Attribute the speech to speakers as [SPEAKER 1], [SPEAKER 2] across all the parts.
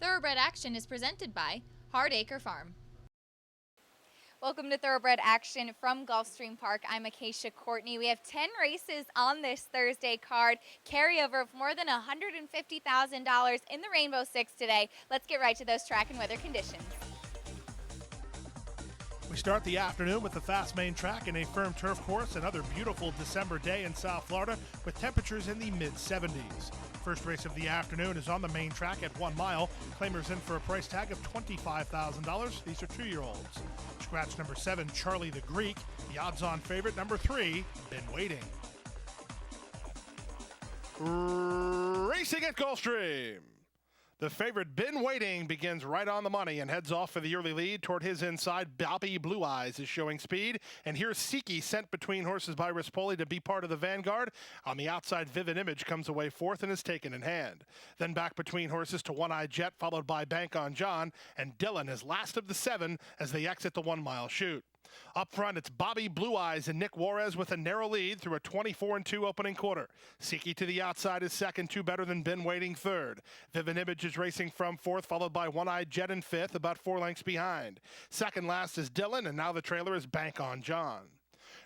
[SPEAKER 1] Thoroughbred Action is presented by Hardacre Farm. Welcome to Thoroughbred Action from Gulfstream Park. I'm Acacia Courtney. We have 10 races on this Thursday card. Carryover of more than $150,000 in the Rainbow Six today. Let's get right to those track and weather conditions.
[SPEAKER 2] We start the afternoon with the fast main track and a firm turf course. Another beautiful December day in South Florida with temperatures in the mid-70s. First race of the afternoon is on the main track at 1 mile. Claimers in for a price tag of $25,000. These are 2-year-olds. Scratch number 7, Charlie the Greek. The odds-on favorite, number 3, Been Waiting. Racing at Gulfstream. The favorite, Been Waiting, begins right on the money and heads off for the early lead. Toward his inside, Bobby Blue Eyes is showing speed. And here's Siki, sent between horses by Rispoli to be part of the vanguard. On the outside, Vivid Image comes away fourth and is taken in hand. Then back between horses to One Eye Jet, followed by Bank on John. And Dylan is last of the 7 as they exit the 1 mile chute. Up front, it's Bobby Blue Eyes and Nick Juarez with a narrow lead through a 24-2 opening quarter. Siki to the outside is second, 2 better than Been Waiting third. Vivid Image is racing from fourth, followed by One Eye Jet in fifth, about 4 lengths behind. Second last is Dylan, and now the trailer is Bank on John.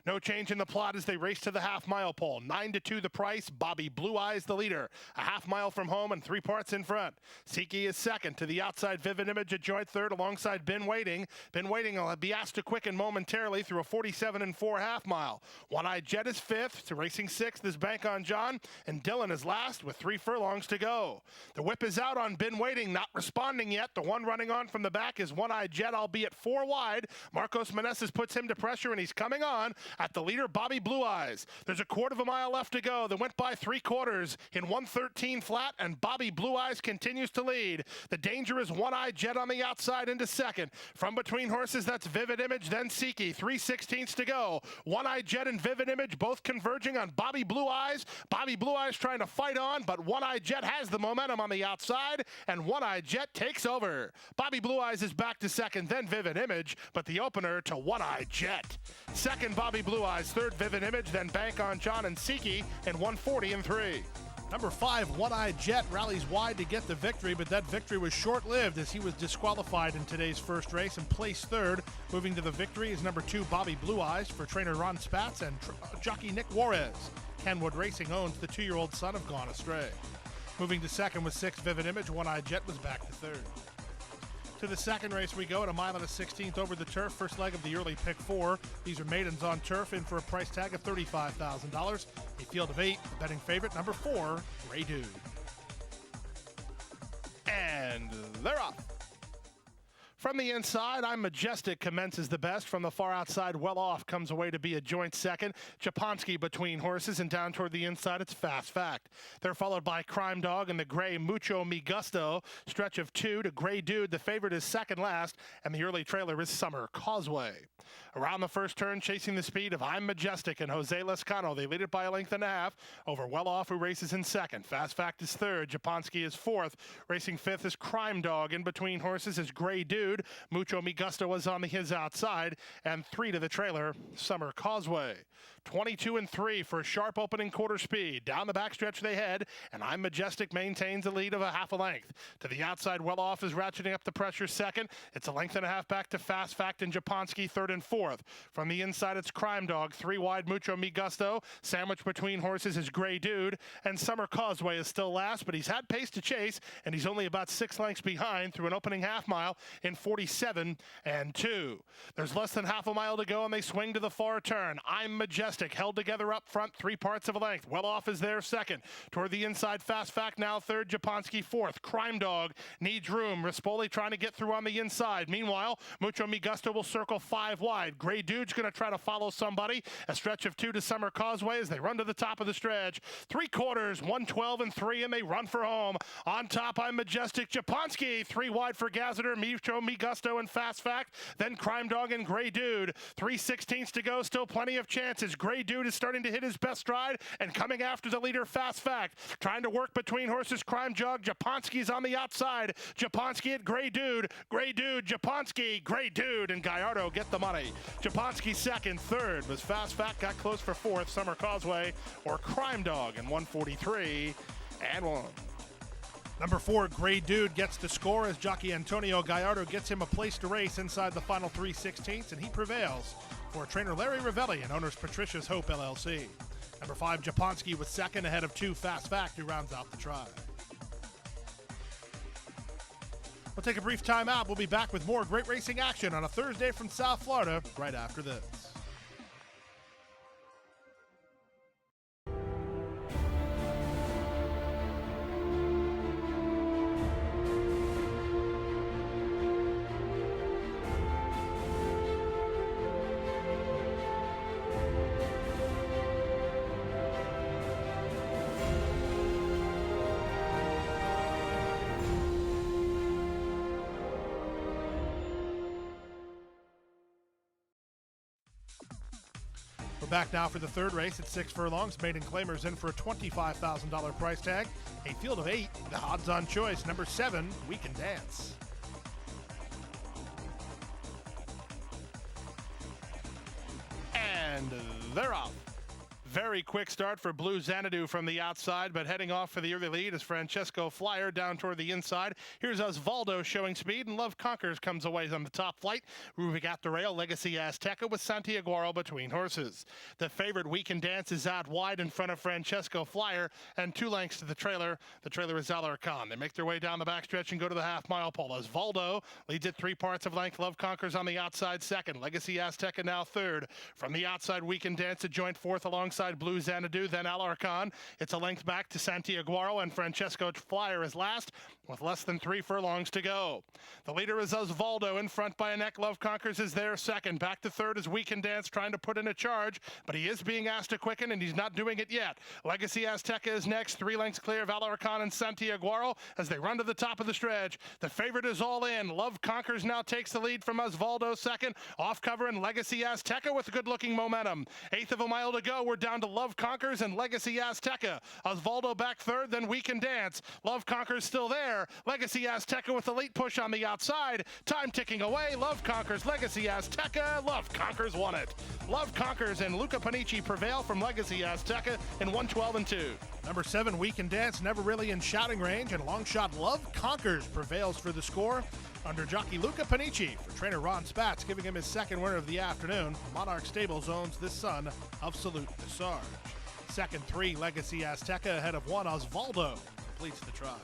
[SPEAKER 2] No change in the plot as they race to the half-mile pole. 9-2 the price. Bobby Blue Eyes the leader. A half-mile from home and 3 parts in front. Siki is second. To the outside, Vivid Image a joint third alongside Been Waiting. Been Waiting will be asked to quicken momentarily through a 47-4 half-mile. One Eye Jet is fifth. To racing sixth is Bank on John. And Dylan is last with 3 furlongs to go. The whip is out on Been Waiting, not responding yet. The one running on from the back is One Eye Jet, albeit 4 wide. Marcos Meneses puts him to pressure, and he's coming on at the leader, Bobby Blue Eyes. There's a 1/4 mile left to go. They went by 3/4 in 1:13 flat, and Bobby Blue Eyes continues to lead. The danger is One Eye Jet on the outside into second. From between horses, that's Vivid Image, then Siki. 3/16 to go. One Eye Jet and Vivid Image both converging on Bobby Blue Eyes. Bobby Blue Eyes trying to fight on, but One Eye Jet has the momentum on the outside, and One Eye Jet takes over. Bobby Blue Eyes is back to second, then Vivid Image, but the opener to One Eye Jet. Second, Bobby Blue Eyes. Third, Vivid Image, then Bank on John and Siki in 140-3. Number 5, One Eye Jet, rallies wide to get the victory, but that victory was short-lived as he was disqualified in today's first race and placed third. Moving to the victory is number 2, Bobby Blue Eyes, for trainer Ron Spatz and jockey Nick Juarez. Kenwood Racing owns the 2-year-old son of Gone Astray. Moving to second was 6, Vivid Image. One Eye Jet was back to third. To the second race we go at 1.1 over the turf. First leg of the early pick 4. These are maidens on turf in for a price tag of $35,000. A field of 8. The betting favorite, number 4, Grey Dude. And they're off. From the inside, I'm Majestic commences the best. From the far outside, Well Off comes away to be a joint second. Japonski between horses, and down toward the inside, it's Fast Fact. They're followed by Crime Dog and the gray Mucho Mi Gusto. Stretch of 2 to Grey Dude. The favorite is second last, and the early trailer is Summer Causeway. Around the first turn, chasing the speed of I'm Majestic and Jose Lescano. They lead it by a length and a half over Well Off, who races in second. Fast Fact is third. Japonski is fourth. Racing fifth is Crime Dog. In between horses is Grey Dude. Mucho Mi Gusto was on his outside, and 3 to the trailer, Summer Causeway. 22-3 for sharp opening quarter speed. Down the backstretch they head, and I'm Majestic maintains a lead of a half a length. To the outside, Well Off is ratcheting up the pressure second. It's a length and a half back to Fast Fact and Japonski third and fourth. From the inside, it's Crime Dog. 3 wide, Mucho Mi Gusto. Sandwiched between horses is Grey Dude, and Summer Causeway is still last, but he's had pace to chase, and he's only about 6 lengths behind through an opening half mile in 47-2. There's less than half a mile to go, and they swing to the far turn. I'm Majestic held together up front, 3 parts of a length. Well Off is there second. Toward the inside, Fast Fact now third. Japonski fourth. Crime Dog needs room. Rispoli trying to get through on the inside. Meanwhile, Mucho Mi Gusto will circle 5 wide. Grey Dude's going to try to follow somebody. A stretch of 2 to Summer Causeway as they run to the top of the stretch. 3/4, 112-3, and they run for home. On top, I'm Majestic. Japonski 3 wide for Gazeter, Mucho Mi Gusto, and Fast Fact. Then Crime Dog and Grey Dude. 3/16 to go. Still plenty of chances. Grey Dude is starting to hit his best stride and coming after the leader, Fast Fact. Trying to work between horses, Crime Dog. Japonski's on the outside. Japonski at Grey Dude. Grey Dude, Japonski, Grey Dude, and Gallardo get the money. Japonski second. Third was Fast Fact. Got close for fourth. Summer Causeway or Crime Dog in 143-1. Number 4, Gray Dude gets the score as jockey Antonio Gallardo gets him a place to race inside the final 3/16, and he prevails for trainer Larry Ravelli and owners Patricia's Hope LLC. Number 5, Japonski was second ahead of 2, Fast Fact, who rounds out the try. We'll take a brief time out. We'll be back with more great racing action on a Thursday from South Florida right after this. We're back now for the third race at 6 furlongs. Maiden Claimers in for a $25,000 price tag. A field of 8, the odds-on choice. Number 7, We Can Dance. And they're off. Very quick start for Blue Xanadu from the outside, but heading off for the early lead is Francesco Flyer down toward the inside. Here's Osvaldo showing speed, and Love Conquers comes away on the top flight. Ruvik at the rail, Legacy Azteca with Santiaguaro between horses. The favorite We Can Dance is out wide in front of Francesco Flyer, and 2 lengths to the trailer. The trailer is Alarcon. They make their way down the backstretch and go to the half-mile pole. Osvaldo leads it 3 parts of length. Love Conquers on the outside second. Legacy Azteca now third. From the outside, We Can Dance a joint fourth alongside Blue Xanadu, then Alarcon. It's a length back to Santiaguaro, and Francesco Flyer is last with less than 3 furlongs to go. The leader is Osvaldo, in front by a neck. Love Conquers is there second. Back to third is We Can Dance, trying to put in a charge, but he is being asked to quicken, and he's not doing it yet. Legacy Azteca is next, 3 lengths clear of Alarcon and Santiaguaro as they run to the top of the stretch. The favorite is all in. Love Conquers now takes the lead from Osvaldo second. Off cover and Legacy Azteca with good-looking momentum. 1/8 of a mile to go. We're down to Love Conquers and Legacy Azteca. Osvaldo back third, then We Can Dance. Love Conquers still there. Legacy Azteca with the late push on the outside. Time ticking away. Love Conquers, Legacy Azteca. Love Conquers won it. Love Conquers and Luca Panici prevail from Legacy Azteca in 1:12 and 2. Number 7, We Can Dance, never really in shouting range, and long shot Love Conquers prevails for the score under jockey Luca Panici for trainer Ron Spatz, giving him his second winner of the afternoon. Monarch Stables owns this son of Salute the Sarge. Second 3, Legacy Azteca ahead of 1, Osvaldo completes the try.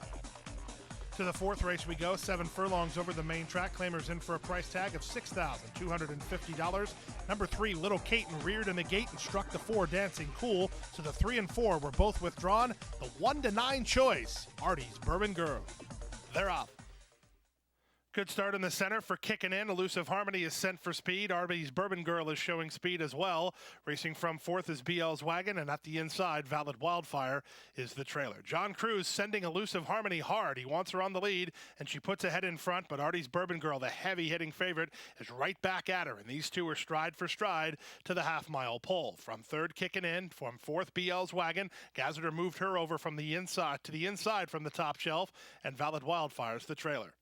[SPEAKER 2] To the fourth race we go, 7 furlongs over the main track. Claimers in for a price tag of $6,250. Number 3, Little Caton reared in the gate and struck the 4, Dancing Cool. So the 3 and 4 were both withdrawn. The 1-9 choice, Artie's Bourbon Girl. They're off. Good start in the center for Kicking In. Elusive Harmony is sent for speed. Arby's Bourbon Girl is showing speed as well. Racing from fourth is BL's Wagon, and at the inside, Valid Wildfire is the trailer. John Cruz sending Elusive Harmony hard. He wants her on the lead, and she puts ahead in front, but Artie's Bourbon Girl, the heavy-hitting favorite, is right back at her, and these two are stride for stride to the half-mile pole. From third, Kicking In. From fourth, BL's Wagon. Gazzarder moved her over from the inside to the inside from the top shelf, and Valid Wildfire's the trailer.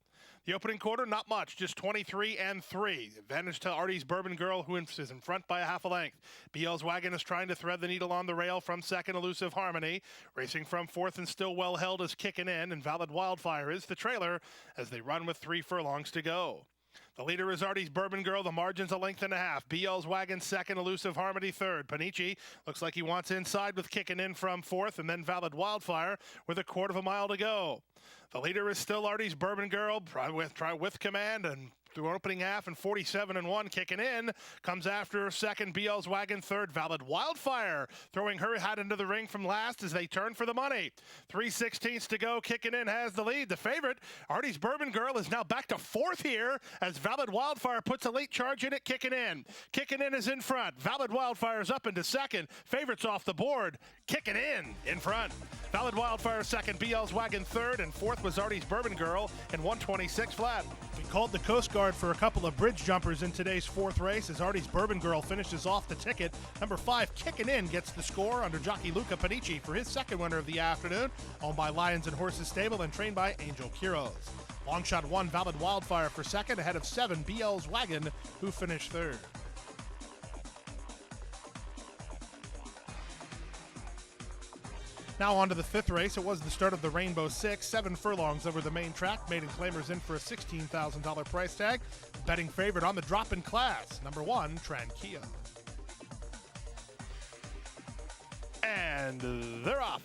[SPEAKER 2] The opening quarter, not much, just 23 and 3. Advantage to Artie's Bourbon Girl, who is in front by a half a length. BL's Wagon is trying to thread the needle on the rail from second, Elusive Harmony. Racing from fourth and still well held is Kicking In, and Valid Wildfire is the trailer as they run with 3 furlongs to go. The leader is Artie's Bourbon Girl. The margin's a length and a half. BL's Wagon second, Elusive Harmony third. Panici looks like he wants inside with Kicking In from fourth, and then Valid Wildfire with a 1/4 mile to go. The leader is still Artie's Bourbon Girl. Try with command and through opening half and 47 and 1. Kicking In comes after second, BL's Wagon third. Valid Wildfire throwing her hat into the ring from last as they turn for the money. 3/16 to go. Kicking In has the lead. The favorite, Artie's Bourbon Girl, is now back to fourth here as Valid Wildfire puts a late charge in it. Kicking In. Kicking In is in front. Valid Wildfire is up into second. Favorites off the board. Kicking in front. Valid Wildfire second, BL's Wagon third, and fourth was Artie's Bourbon Girl in 1:26 flat. We called the Coast Guard for a couple of bridge jumpers in today's fourth race as Artie's Bourbon Girl finishes off the ticket. Number 5, Kicking In, gets the score under jockey Luca Panici for his second winner of the afternoon, owned by Lions and Horses Stable and trained by Angel Quiroz. Long shot 1, Valid Wildfire for second, ahead of 7, BL's Wagon, who finished third. Now on to the fifth race. It was the start of the Rainbow Six. 7 furlongs over the main track. Maiden claimers in for a $16,000 price tag. Betting favorite on the drop in class. Number 1, Tranquillo. And they're off.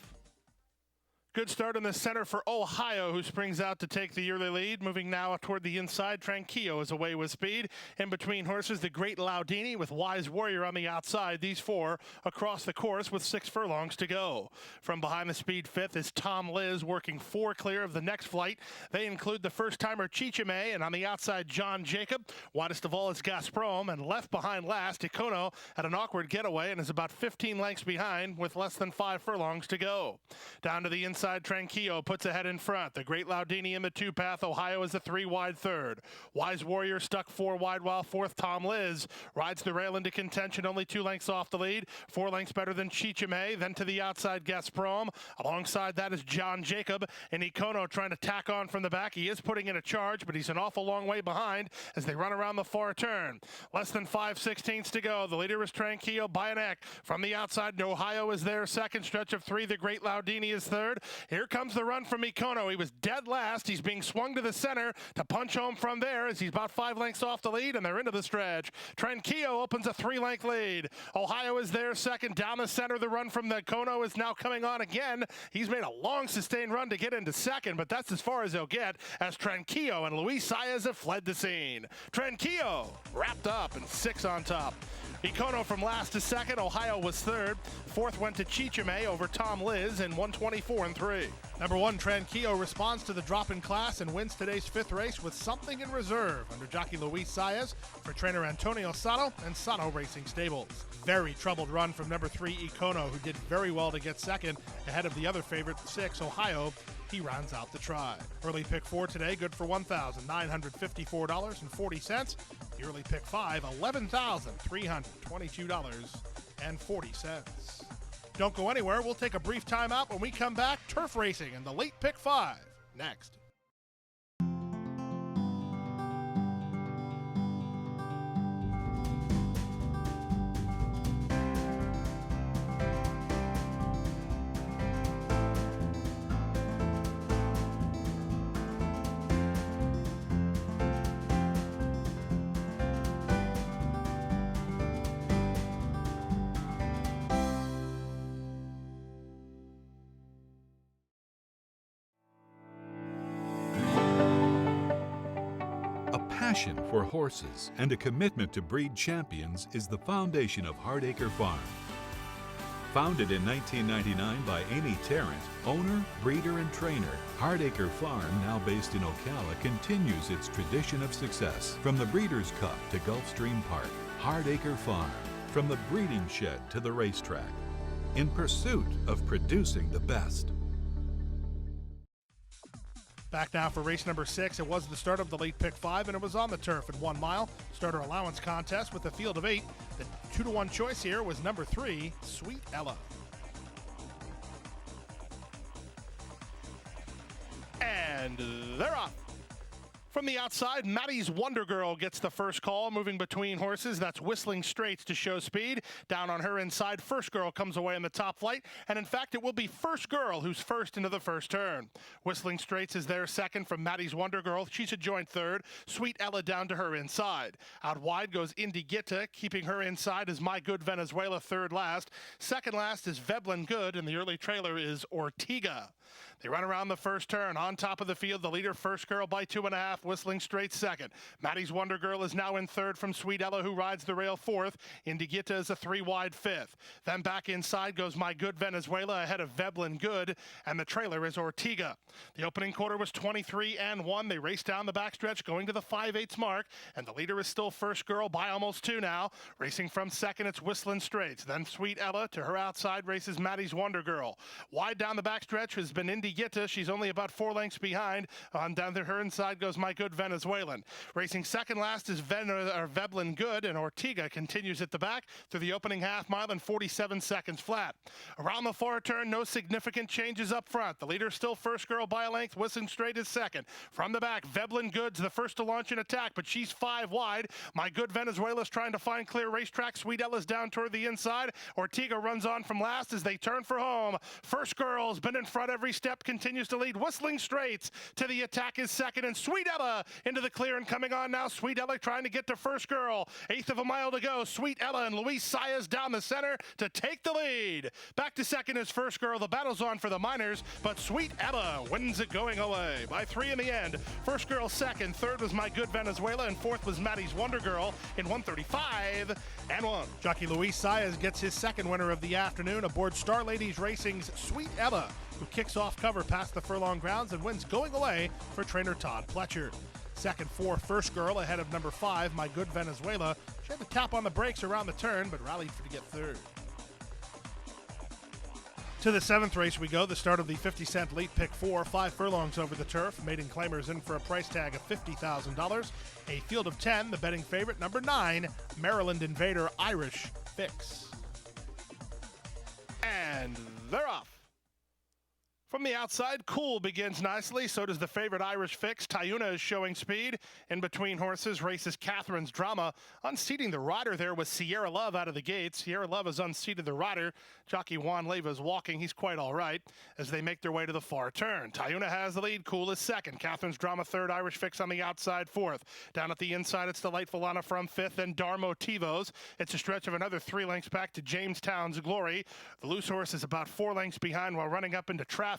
[SPEAKER 2] Good start in the center for Ohio, who springs out to take the early lead. Moving now toward the inside, Tranquillo is away with speed. In between horses, the Great Laudini with Wise Warrior on the outside. These 4 across the course with 6 furlongs to go. From behind the speed fifth is Tom Liz, working 4 clear of the next flight. They include the first-timer Chichime, and on the outside, John Jacob. Widest of all is Gazprom, and left behind last, Icono had an awkward getaway and is about 15 lengths behind with less than 5 furlongs to go. Down to the inside, Tranquillo puts ahead in front. The Great Laudini in the 2-path. Ohio is the 3-wide third. Wise Warrior stuck 4 wide while fourth. Tom Liz rides the rail into contention, only 2 lengths off the lead. 4 lengths better than Chichime. Then to the outside, Gazprom. Alongside that is John Jacob. And Icono trying to tack on from the back. He is putting in a charge, but he's an awful long way behind as they run around the far turn. Less than 5/16 to go. The leader is Tranquillo by a neck. From the outside, Ohio is there. Second stretch of 3. The Great Laudini is third. Here comes the run from Icono. He was dead last. He's being swung to the center to punch home from there as he's about 5 lengths off the lead, and they're into the stretch. Tranquillo opens a 3-length lead. Ohio is there second. Down the center, the run from the Icono is now coming on again. He's made a long sustained run to get into second, but that's as far as he'll get as Tranquillo and Luis Saez have fled the scene. Tranquillo wrapped up and 6 on top. Icono from last to second. Ohio was third. Fourth went to Chichime over Tom Liz in 1:24 3. Number 1, Tranquillo responds to the drop in class and wins today's 5th race with something in reserve under jockey Luis Saez for trainer Antonio Sato and Sato Racing Stables. Very troubled run from number 3, Icono, who did very well to get second ahead of the other favorite, 6, Ohio. He rounds out the try. Early pick 4 today, good for $1,954.40. The early pick 5, $11,322.40. Don't go anywhere. We'll take a brief timeout. When we come back, turf racing and the late pick 5 next.
[SPEAKER 3] A passion for horses and a commitment to breed champions is the foundation of Hardacre Farm. Founded in 1999 by Amy Tarrant, owner, breeder, and trainer, Hardacre Farm, now based in Ocala, continues its tradition of success. From the Breeders' Cup to Gulfstream Park, Hardacre Farm, from the breeding shed to the racetrack, in pursuit of producing the best.
[SPEAKER 2] Back now for race number 6. It was the start of the late pick 5, and it was on the turf at 1 mile. Starter allowance contest with a field of 8. The 2-to-1 choice here was number 3, Sweet Ella. And they're off. From the outside, Maddie's Wonder Girl gets the first call, moving between horses. That's Whistling Straits to show speed. Down on her inside, First Girl comes away in the top flight. And in fact, it will be First Girl who's first into the first turn. Whistling Straits is there second from Maddie's Wonder Girl. She's a joint third. Sweet Ella down to her inside. Out wide goes Indigitta. Keeping her inside is My Good Venezuela, third last. Second last is Veblen Good, and the early trailer is Ortega. They run around the first turn. On top of the field, the leader, First Girl, by 2.5. Whistling Straits second. Maddie's Wonder Girl is now in third from Sweet Ella, who rides the rail fourth. Indigitta is a 3-wide fifth. Then back inside goes My Good Venezuela ahead of Veblen Good, and the trailer is Ortega. The opening quarter was 23-1. They race down the backstretch, going to the 5/8 mark, and the leader is still First Girl by almost 2 now. Racing from second, it's Whistling Straits. Then Sweet Ella to her outside races Maddie's Wonder Girl. Wide down the backstretch is been Indy Gitta. She's only about 4 lengths behind. On down to her inside goes My Good Venezuelan. Racing second last is Veblen Good, and Ortega continues at the back through the opening half mile in 47 seconds flat. Around the far turn, no significant changes up front. The leader still First Girl by a length. Whistling Straight is second. From the back, Veblen Good's the first to launch an attack, but she's 5 wide. My Good Venezuela's trying to find clear racetrack. Sweet Ella's down toward the inside. Ortega runs on from last as they turn for home. First Girl's been in front every step, continues to lead. Whistling Straights to the attack is second, and Sweet Ella into the clear and coming on now. Sweet Ella trying to get to First Girl. 1/8 of a mile to go. Sweet Ella and Luis Saez down the center to take the lead. Back to second is First Girl. The battle's on for the Miners, but Sweet Ella wins it going away by 3 in the end. First Girl second, third was My Good Venezuela, and fourth was Maddie's Wonder Girl in 1:35.1.
[SPEAKER 4] Jockey Luis Saez gets his second winner of the afternoon aboard Star Ladies Racing's Sweet Ella, who kicks off cover past the furlong grounds and wins going away for trainer Todd Pletcher. Second for First Girl ahead of number 5, My Good Venezuela. She had to tap on the brakes around the turn, but rallied to get third. To the 7th race we go, the start of the 50-cent late pick 4, 5 furlongs over the turf. Maiden claimers in for a price tag of $50,000. A field of 10, the betting favorite, number 9, Maryland Invader Irish Fix.
[SPEAKER 2] And they're off. From the outside, Cool begins nicely. So does the favorite Irish Fix. Tayuna is showing speed. In between horses races Catherine's Drama. Unseating the rider there was Sierra Love out of the gate. Sierra Love has unseated the rider. Jockey Juan Leyva is walking. He's quite all right as they make their way to the far turn. Tayuna has the lead. Cool is second. Catherine's Drama third. Irish Fix on the outside fourth. Down at the inside, it's Delightful Lana from fifth and Darmo Tivos. It's a stretch of another 3 lengths back to Jamestown's Glory. The loose horse is about 4 lengths behind while running up into traffic.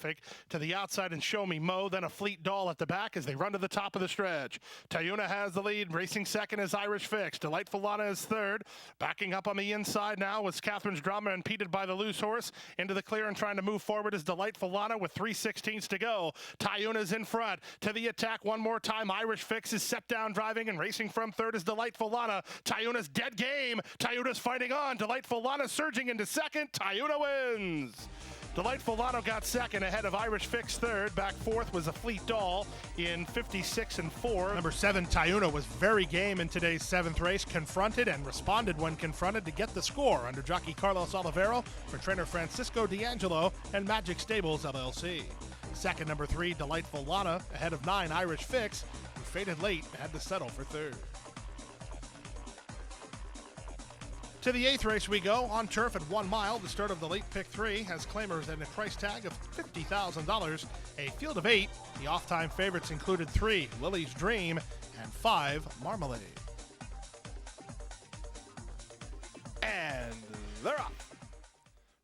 [SPEAKER 2] To the outside and Show Me Mo, then a Fleet Doll at the back as they run to the top of the stretch. Tayuna has the lead. Racing second is Irish Fix. Delightful Lana is third. Backing up on the inside now was Catherine's Drama, impeded by the loose horse. Into the clear and trying to move forward is Delightful Lana with 3/16 to go. Tayuna's in front. To the attack one more time. Irish Fix is set down driving, and racing from third is Delightful Lana. Tayuna's dead game. Tayuna's fighting on. Delightful Lana surging into second. Tayuna wins. Delightful Lotto got second ahead of Irish Fix third. Back fourth was a Fleet Doll in 56-4.
[SPEAKER 4] Number 7, Tayuna, was very game in today's 7th race, confronted and responded when confronted to get the score under jockey Carlos Olivero for trainer Francisco D'Angelo and Magic Stables LLC. Second, number 3, Delightful Lana, ahead of 9, Irish Fix, who faded late and had to settle for third. To the 8th race we go, on turf at 1 mile. The start of the late pick 3 has claimers and a price tag of $50,000. A field of 8. The off-time favorites included 3, Lily's Dream, and 5, Marmalade.
[SPEAKER 2] And they're up.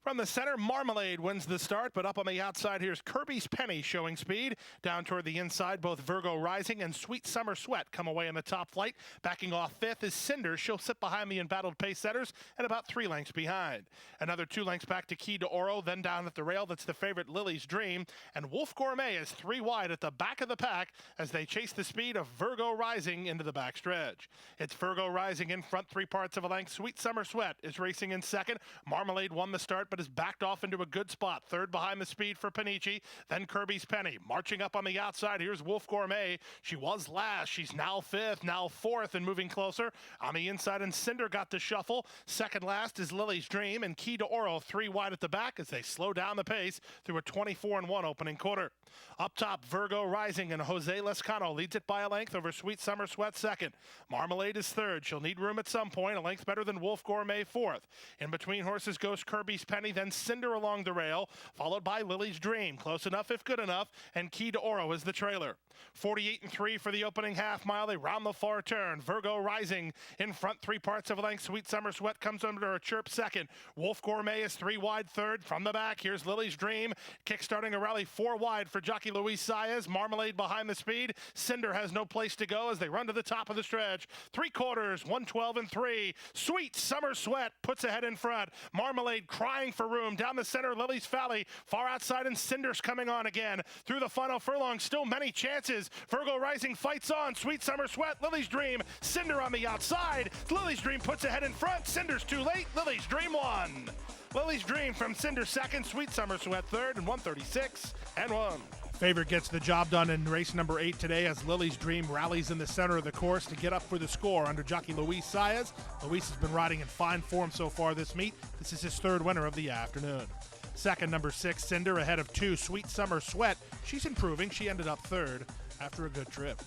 [SPEAKER 2] From the center, Marmalade wins the start, but up on the outside, here's Kirby's Penny showing speed. Down toward the inside, both Virgo Rising and Sweet Summer Sweat come away in the top flight. Backing off fifth is Cinder. She'll sit behind the embattled pace setters and about 3 lengths behind. Another 2 lengths back to Key de Oro, then down at the rail, that's the favorite Lily's Dream. And Wolf Gourmet is 3 wide at the back of the pack as they chase the speed of Virgo Rising into the backstretch. It's Virgo Rising in front, 3 parts of a length. Sweet Summer Sweat is racing in second. Marmalade won the start, but is backed off into a good spot. Third behind the speed for Panici, then Kirby's Penny. Marching up on the outside, here's Wolf Gourmet. She was last. She's now 5th, now 4th, and moving closer. On the inside, and Cinder got the shuffle. Second last is Lily's Dream, and Key de Oro 3 wide at the back as they slow down the pace through a 24-1 opening quarter. Up top, Virgo Rising, and Jose Lescano leads it by a length over Sweet Summer Sweat second. Marmalade is third. She'll need room at some point, a length better than Wolf Gourmet 4th. In between horses goes Kirby's Penny, then Cinder along the rail, followed by Lily's Dream. Close enough if good enough, and Key de Oro is the trailer. 48-3 for the opening half mile. They round the far turn. Virgo Rising in front, 3 parts of a length. Sweet Summer Sweat comes under a chirp second. Wolf Gourmet is 3 wide third. From the back, here's Lily's Dream. Kick-starting a rally 4 wide for jockey Luis Saez. Marmalade behind the speed. Cinder has no place to go as they run to the top of the stretch. 3/4, 112-3. Sweet Summer Sweat puts ahead in front. Marmalade crying for room. Down the center, Lily's Valley. Far outside, and Cinder's coming on again. Through the final furlong, still many chances. Virgo Rising fights on. Sweet Summer Sweat, Lily's Dream. Cinder on the outside. Lily's Dream puts ahead in front. Cinder's too late. Lily's Dream won. Lily's Dream from Cinder second, Sweet Summer Sweat third, and 136-1.
[SPEAKER 4] Favorite gets the job done in race number 8 today as Lily's Dream rallies in the center of the course to get up for the score under jockey Luis Saez. Luis has been riding in fine form so far this meet. This is his third winner of the afternoon. Second, number 6, Cinder, ahead of 2, Sweet Summer Sweat. She's improving. She ended up third after a good trip.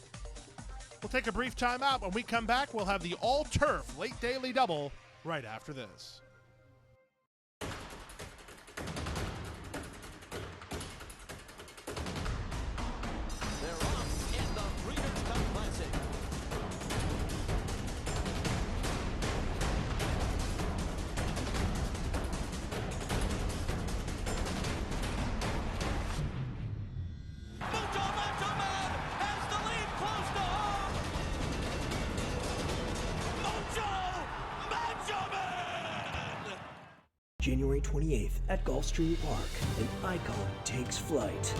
[SPEAKER 4] We'll take a brief time out. When we come back, we'll have the all-turf late daily double right after this.
[SPEAKER 5] January 28th at Gulfstream Park, an icon takes flight.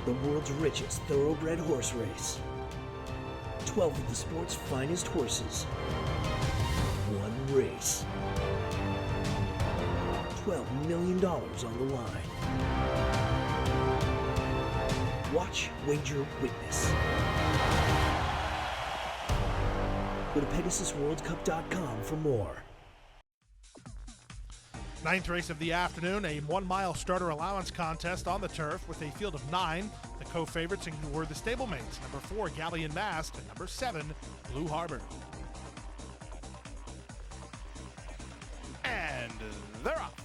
[SPEAKER 5] The world's richest thoroughbred horse race. 12 of the sport's finest horses. One race. $12 million on the line. Watch, wager, witness. Go to PegasusWorldCup.com for more.
[SPEAKER 4] Ninth race of the afternoon, a 1-mile starter allowance contest on the turf with a field of 9. The co-favorites were the stablemates, number 4, Galleon Mast, and number 7, Blue Harbor.
[SPEAKER 2] And they're up.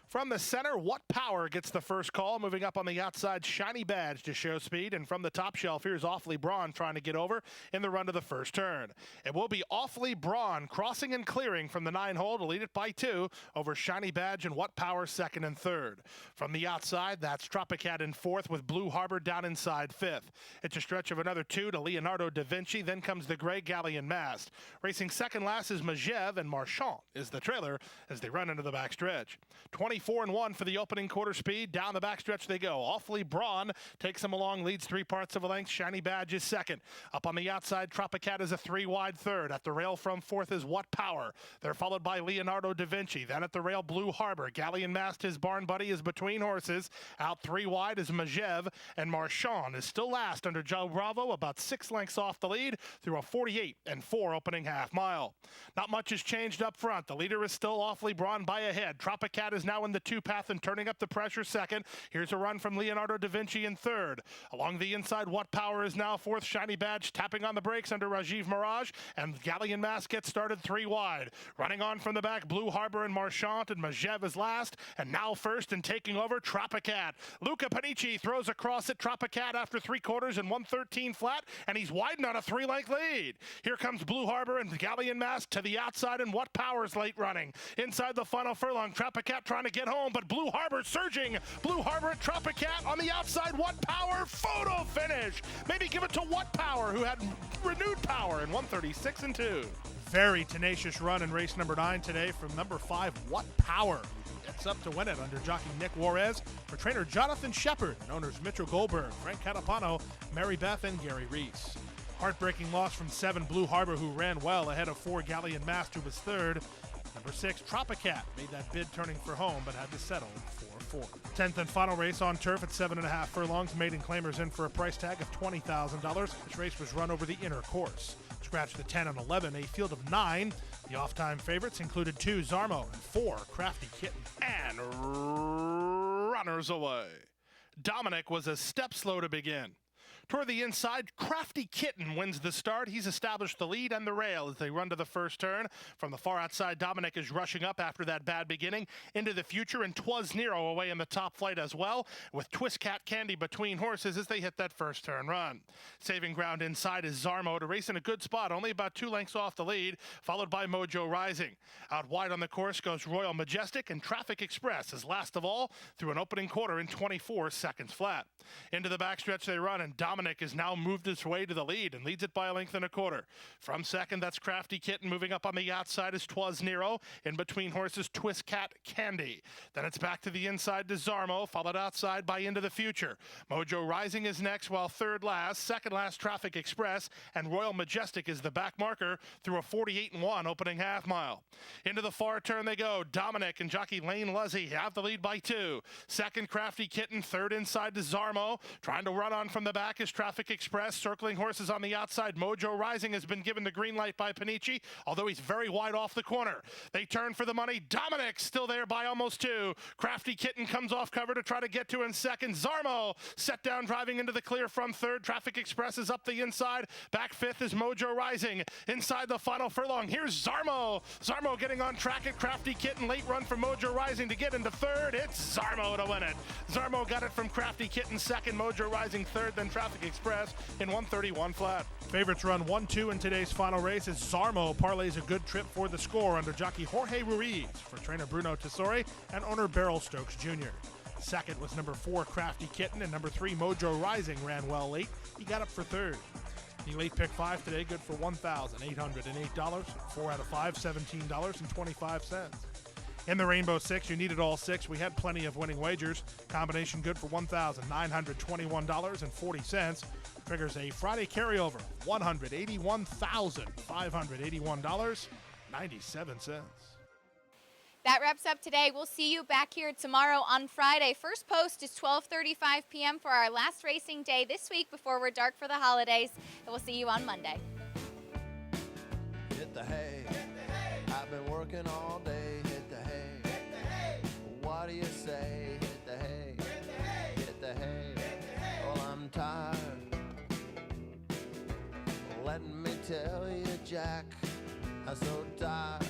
[SPEAKER 2] From the center, What Power gets the first call, moving up on the outside, Shiny Badge to show speed, and from the top shelf, here's Awfully Brawn trying to get over in the run to the first turn. It will be Awfully Brawn crossing and clearing from the 9-hole to lead it by 2 over Shiny Badge and What Power second and third. From the outside, that's Tropicat in fourth with Blue Harbor down inside fifth. It's a stretch of another 2 to Leonardo da Vinci, then comes the gray Galleon Mast. Racing second last is Majev, and Marchand is the trailer as they run into the backstretch. 24-1 for the opening quarter speed. Down the backstretch they go. Awfully Brawn takes them along, leads 3/4 of a length. Shiny Badge is second. Up on the outside, Tropicat is a 3-wide third. At the rail from fourth is What Power. They're followed by Leonardo da Vinci. Then at the rail, Blue Harbor. Galleon Mast, his barn buddy, is between horses. Out 3 wide is Majev, and Marchand is still last under Joe Bravo, about 6 lengths off the lead through a 48-4 opening half mile. Not much has changed up front. The leader is still Awfully Brawn by a head. Tropicat is now in the 2 path and turning up the pressure second. Here's a run from Leonardo da Vinci in third. Along the inside, What Power is now fourth. Shiny Badge tapping on the brakes under Rajiv Mirage, and Galleon Mast gets started 3 wide. Running on from the back, Blue Harbor and Marchand, and Majev is last, and now first and taking over, Tropicat. Luca Panici throws across it. Tropicat after 3/4 and 113 flat, and he's widened on a 3-length lead. Here comes Blue Harbor and Galleon Mast to the outside, and What Power's late running. Inside the final furlong, Tropicat trying to get home, but Blue Harbor surging. Blue Harbor at Tropicat on the outside. What Power photo finish. Maybe give it to What Power, who had renewed power in 136-2.
[SPEAKER 4] Very tenacious run in race number 9 today from number 5, What Power. Gets up to win it under jockey Nick Juarez for trainer Jonathan Shepard and owners Mitchell Goldberg, Frank Catapano, Mary Beth, and Gary Reese. Heartbreaking loss from 7, Blue Harbor, who ran well ahead of 4, Galleon Mast, who was third. Number 6, Tropicat made that bid turning for home, but had to settle for 4th. 10th and final race on turf at 7.5 furlongs. Maiden claimers in for a price tag of $20,000. This race was run over the inner course. Scratch the 10 and 11, a field of 9. The off-time favorites included 2, Zarmo, and 4, Crafty Kitten.
[SPEAKER 2] And runners away. Dominic was a step slow to begin. Toward the inside, Crafty Kitten wins the start. He's established the lead and the rail as they run to the first turn. From the far outside, Dominic is rushing up after that bad beginning into the future, and Twas Nero away in the top flight as well, with Twist Cat Candy between horses as they hit that first turn run. Saving ground inside is Zarmo to race in a good spot, only about 2 lengths off the lead, followed by Mojo Rising. Out wide on the course goes Royal Majestic, and Traffic Express is last of all through an opening quarter in 24 seconds flat. Into the backstretch they run, and Dominic Dominic has now moved its way to the lead and leads it by a length and a quarter. From second, that's Crafty Kitten. Moving up on the outside is Twas Nero. In between horses, Twist Cat Candy. Then it's back to the inside to Zarmo, followed outside by Into the Future. Mojo Rising is next, while third last, second last Traffic Express, and Royal Majestic is the back marker through a 48-1 opening half mile. Into the far turn they go. Dominic and jockey Lane Luzzy have the lead by 2. Second, Crafty Kitten. Third inside to Zarmo. Trying to run on from the back is Traffic Express. Circling horses on the outside. Mojo Rising has been given the green light by Panici, although he's very wide off the corner. They turn for the money. Dominic still there by almost 2. Crafty Kitten comes off cover to try to get to in second. Zarmo set down driving into the clear from third. Traffic Express is up the inside. Back fifth is Mojo Rising. Inside the final furlong, here's Zarmo. Zarmo getting on track at Crafty Kitten. Late run from Mojo Rising to get into third. It's Zarmo to win it. Zarmo got it from Crafty Kitten second. Mojo Rising third, then Traffic Express in 131 flat.
[SPEAKER 4] Favorites run 1-2 in today's final race as Zarmo parlays a good trip for the score under jockey Jorge Ruiz for trainer Bruno Tessori and owner Beryl Stokes Jr. Second was number 4 Crafty Kitten, and number 3 Mojo Rising ran well late. He got up for third. The late pick 5 today, good for $1,808. 4 out of 5, $17.25. In the Rainbow Six, you needed all 6. We had plenty of winning wagers. Combination good for $1,921.40. Triggers a Friday carryover, $181,581.97.
[SPEAKER 1] That wraps up today. We'll see you back here tomorrow on Friday. First post is 12:35 p.m. for our last racing day this week before we're dark for the holidays. And we'll see you on Monday.
[SPEAKER 6] Hit the hay. I've been working all day. Hit the hay. What do you say? Hit the hay. Hit the hay. Well, I'm tired. Let me tell you, Jack, I'm so tired.